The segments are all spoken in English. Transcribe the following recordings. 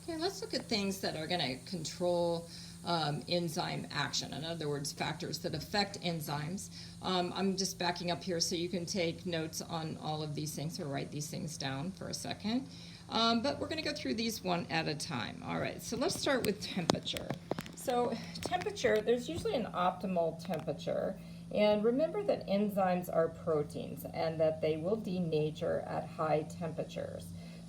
Okay, let's look at things that are going to control enzyme action. In other words, factors that affect enzymes. I'm just backing up here so you can take notes on all of these things or write these things down for a second. But we're going to go through these one at a time. All right, so let's start with temperature. So temperature, there's usually an optimal temperature. And remember that enzymes are proteins and that they will denature at high temperatures.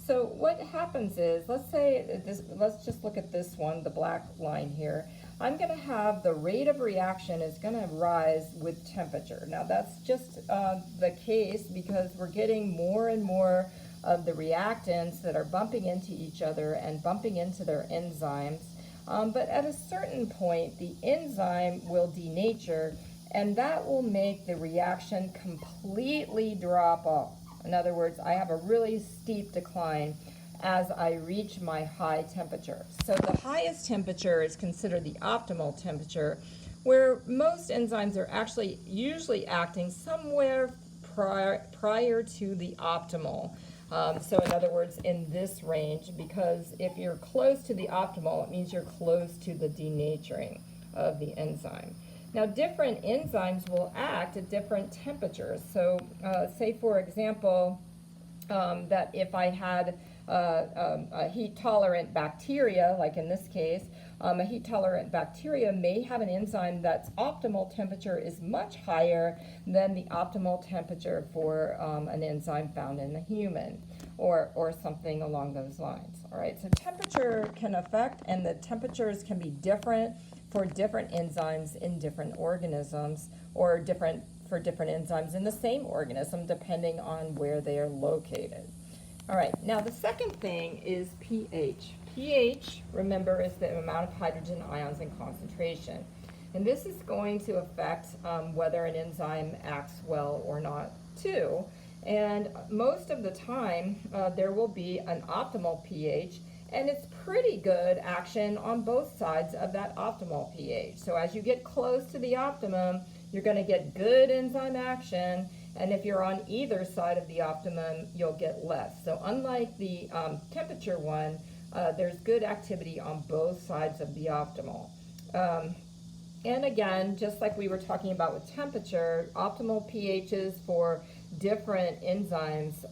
So what happens is, let's just look at this one, the black line here. I'm going to have the rate of reaction is going to rise with temperature. Now that's just the case because we're getting more and more of the reactants that are bumping into each other and bumping into their enzymes. But at a certain point, the enzyme will denature, and that will make the reaction completely drop off. In other words, I have a really steep decline as I reach my high temperature. So the highest temperature is considered the optimal temperature, where most enzymes are actually usually acting somewhere prior to the optimal. So in other words, in this range, because if you're close to the optimal, it means you're close to the denaturing of the enzyme. Now, different enzymes will act at different temperatures. So, say for example, that if I had a heat-tolerant bacteria, like in this case, a heat-tolerant bacteria may have an enzyme that's optimal temperature is much higher than the optimal temperature for an enzyme found in the human, or something along those lines. All right, so temperature can affect, and the temperatures can be different for different enzymes in different organisms, or for different enzymes in the same organism, depending on where they are located. All right, now the second thing is pH. pH, remember, is the amount of hydrogen ions in concentration. And this is going to affect whether an enzyme acts well or not, too. And most of the time, there will be an optimal pH, and it's pretty good action on both sides of that optimal pH. So as you get close to the optimum, you're going to get good enzyme action, and if you're on either side of the optimum, you'll get less. So unlike the temperature one, there's good activity on both sides of the optimal. And again, just like we were talking about with temperature, optimal pHs for different enzymes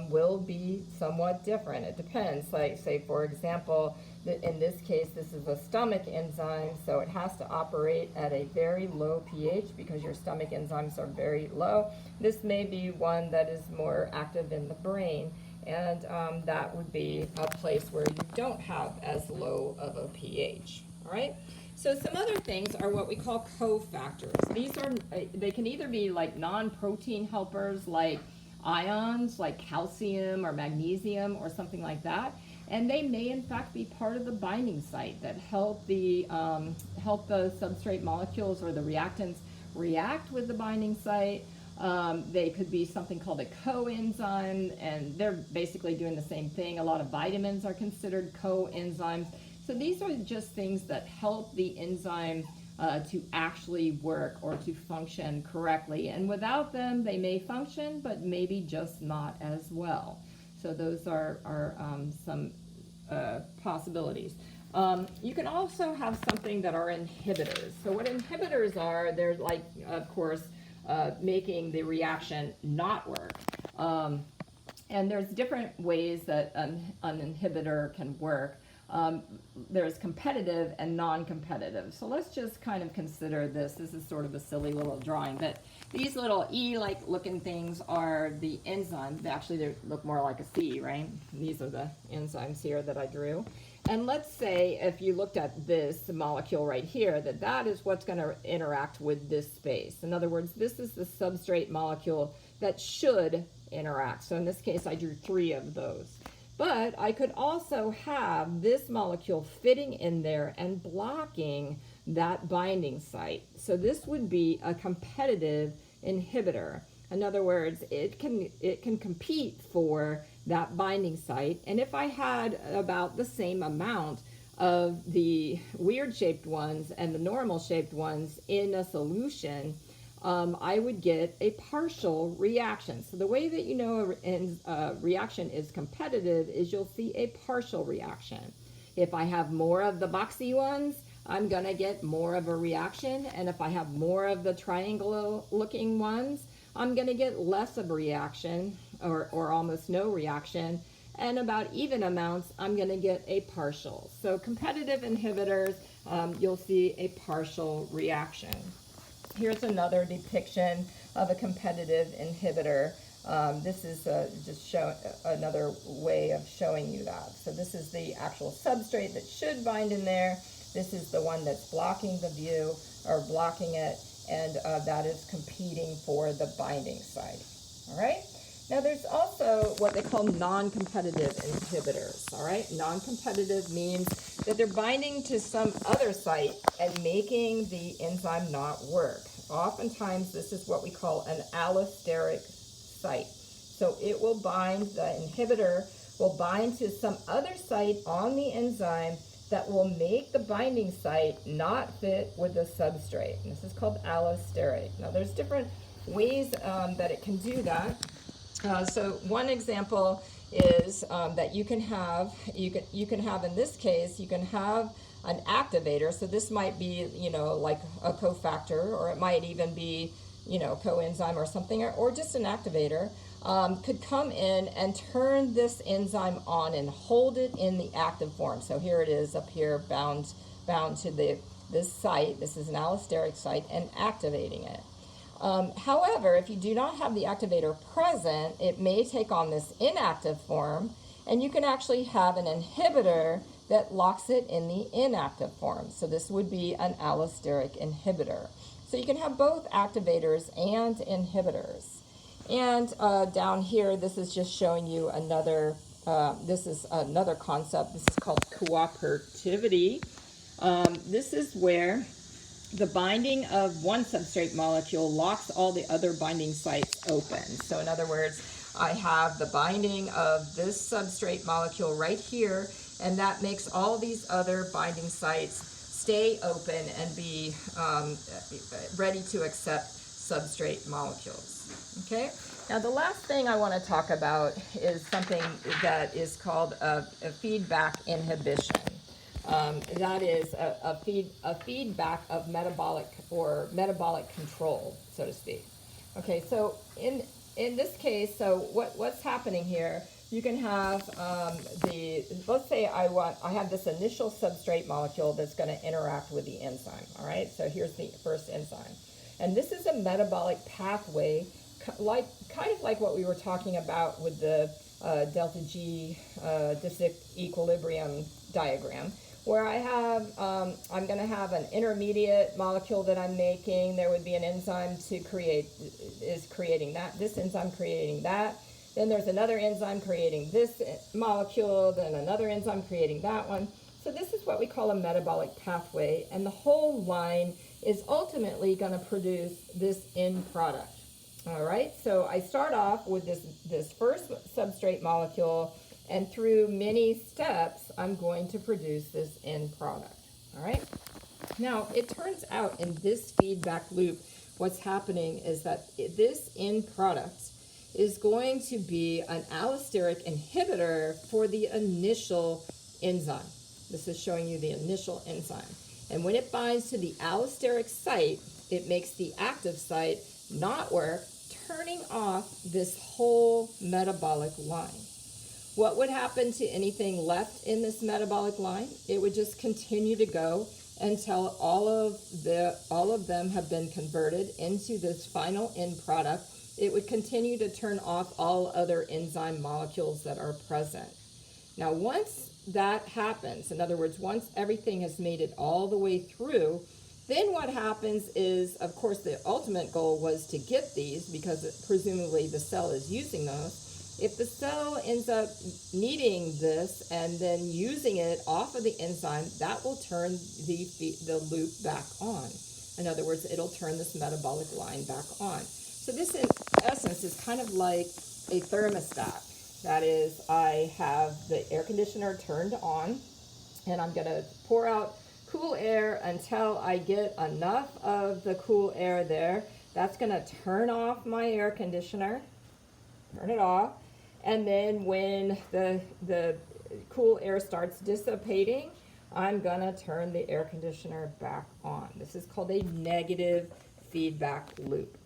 will be somewhat different. It depends. Like, say, for example, in this case, this is a stomach enzyme, so it has to operate at a very low pH because your stomach enzymes are very low. This may be one that is more active in the brain, and that would be a place where you don't have as low of a pH. All right? So some other things are what we call cofactors. These are, they can either be like non-protein helpers like ions, like calcium or magnesium or something like that. And they may in fact be part of the binding site that help the substrate molecules or the reactants react with the binding site. They could be something called a coenzyme, and they're basically doing the same thing. A lot of vitamins are considered coenzymes. So these are just things that help the enzyme to actually work or to function correctly. And without them, they may function, but maybe just not as well. So those are some possibilities. You can also have something that are inhibitors. So what inhibitors are, they're like, of course, making the reaction not work. And there's different ways that an inhibitor can work. There's competitive and non-competitive. So let's just kind of consider this. This is sort of a silly little drawing, but these little E-like looking things are the enzymes. Actually, they look more like a C, right? These are the enzymes here that I drew. And let's say if you looked at this molecule right here, that is what's going to interact with this space. In other words, this is the substrate molecule that should interact. So in this case, I drew 3 of those. But I could also have this molecule fitting in there and blocking that binding site. So this would be a competitive inhibitor. In other words, it can compete for that binding site. And if I had about the same amount of the weird-shaped ones and the normal-shaped ones in a solution, I would get a partial reaction. So the way that you know a reaction is competitive is you'll see a partial reaction. If I have more of the boxy ones, I'm going to get more of a reaction. And if I have more of the triangular looking ones, I'm going to get less of a reaction, or almost no reaction. And about even amounts, I'm going to get a partial. So competitive inhibitors, you'll see a partial reaction. Here's another depiction of a competitive inhibitor. This is just another way of showing you that. So this is the actual substrate that should bind in there. This is the one that's blocking the view, or blocking it, and that is competing for the binding site. All right? Now there's also what they call non-competitive inhibitors. All right? Non-competitive means that they're binding to some other site and making the enzyme not work. Oftentimes this is what we call an allosteric site. So it will bind, the inhibitor will bind to some other site on the enzyme that will make the binding site not fit with the substrate. And this is called allosteric. Now there's different ways that it can do that. So one example is that you can have in this case, you can have an activator. So this might be, like a cofactor, or it might even be, coenzyme or something, or just an activator, could come in and turn this enzyme on and hold it in the active form. So here it is up here, bound to this site. This is an allosteric site, and activating it. However, if you do not have the activator present, it may take on this inactive form, and you can actually have an inhibitor that locks it in the inactive form. So this would be an allosteric inhibitor. So you can have both activators and inhibitors. And down here, this is just showing you another, this is another concept. This is called cooperativity. This is where the binding of one substrate molecule locks all the other binding sites open. So in other words, I have the binding of this substrate molecule right here, and that makes all these other binding sites stay open and be ready to accept substrate molecules. Okay? Now the last thing I want to talk about is something that is called a feedback inhibition. That is a feedback of metabolic control, so to speak. Okay, so in this case, so what's happening here? You can have let's say I have this initial substrate molecule that's going to interact with the enzyme. All right, so here's the first enzyme, and this is a metabolic pathway, kind of like what we were talking about with the delta G disequilibrium diagram, where I have, I'm going to have an intermediate molecule that I'm making. There would be an enzyme creating that, this enzyme creating that. Then there's another enzyme creating this molecule, then another enzyme creating that one. So this is what we call a metabolic pathway, and the whole line is ultimately going to produce this end product. All right, so I start off with this first substrate molecule, and through many steps, I'm going to produce this end product. All right, now it turns out in this feedback loop, what's happening is that this end product is going to be an allosteric inhibitor for the initial enzyme. This is showing you the initial enzyme. And when it binds to the allosteric site, it makes the active site not work, turning off this whole metabolic line. What would happen to anything left in this metabolic line? It would just continue to go until all of them have been converted into this final end product. It would continue to turn off all other enzyme molecules that are present. Now, once that happens, in other words, once everything has made it all the way through, then what happens is, of course, the ultimate goal was to get these, because presumably the cell is using those. If the cell ends up needing this and then using it off of the enzyme, that will turn the loop back on. In other words, it'll turn this metabolic line back on. So this, in essence, is kind of like a thermostat. That is, I have the air conditioner turned on, and I'm going to pour out cool air until I get enough of the cool air there. That's going to turn off my air conditioner, turn it off, and then when the cool air starts dissipating, I'm gonna turn the air conditioner back on. This is called a negative feedback loop.